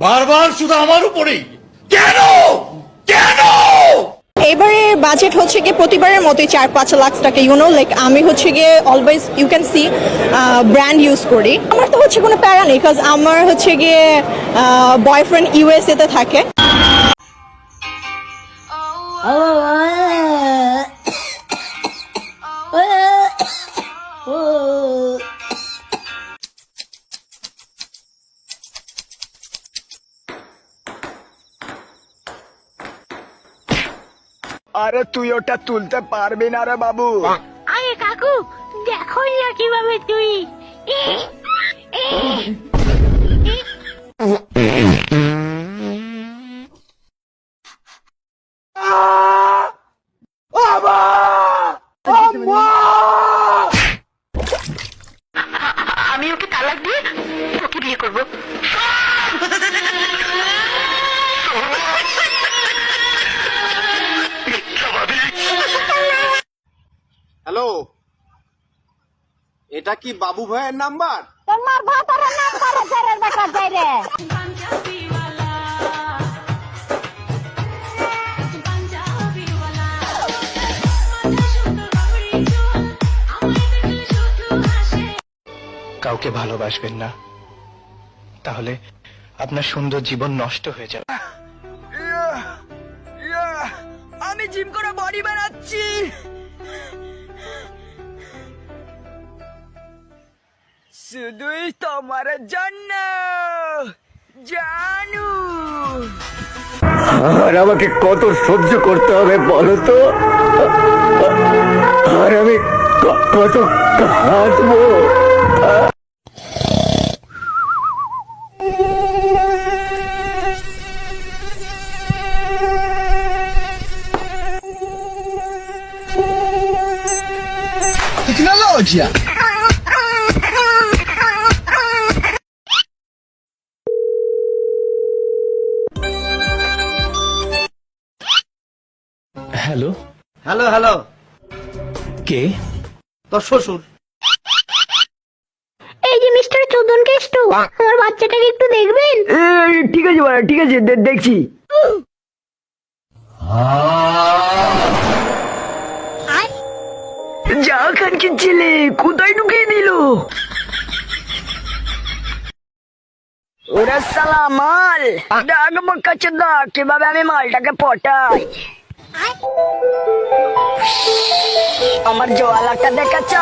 বারবার শুধু আমার উপরেই কেন কেন? এবারে বাজেট হচ্ছে গিয়ে প্রতিবারের মতোই 4-5 লাখ টাকা, লাইক আমি হচ্ছে গিয়ে always you can see brand use করি। আমার তো হচ্ছে কোনো প্যারা নেই, বিকজ আমার হচ্ছে গিয়ে বয়ফ্রেন্ড ইউএসএ তে থাকে। আরে তুই ওটা তুলতে পারবি না রে বাবু। আরে কাকু দেখো না কিভাবে তুই আমি ওকে তালাক দিয়ে তোকে বিয়ে করবো। হ্যালো, এটা কি বাবু ভাইয়ের নাম্বার? তোমার ভাতার নাম্বার জেরের বেটা জেরে কাউকে ভালোবাসবেন না, তাহলে আপনার সুন্দর জীবন নষ্ট হয়ে যাবে। আমি জিম করে বডি বানাচ্ছি। শুধুই তোমার জন্য জানু। আর আমাকে কত সহ্য করতে হবে বলো তো? আর আমি কত কাঁদবো? Tecnologia. হ্যালো, হ্যালো হ্যালো, কে? তোর শ্বশুর। এই যে মিস্টার চোদন কেষ্ট, আমার বাচ্চাটাকে একটু দেখবেন? ঠিক আছে বাড়া, ঠিক আছে দেখছি। যা খানকে ছেলে কোথায় ঢুকিয়ে দিল? ওরা সালা মাল ডাক বকাচ্ছে দা, কিভাবে আমি মালটাকে পটাই। আমার জোয়ালাটা দেখাচ্ছ?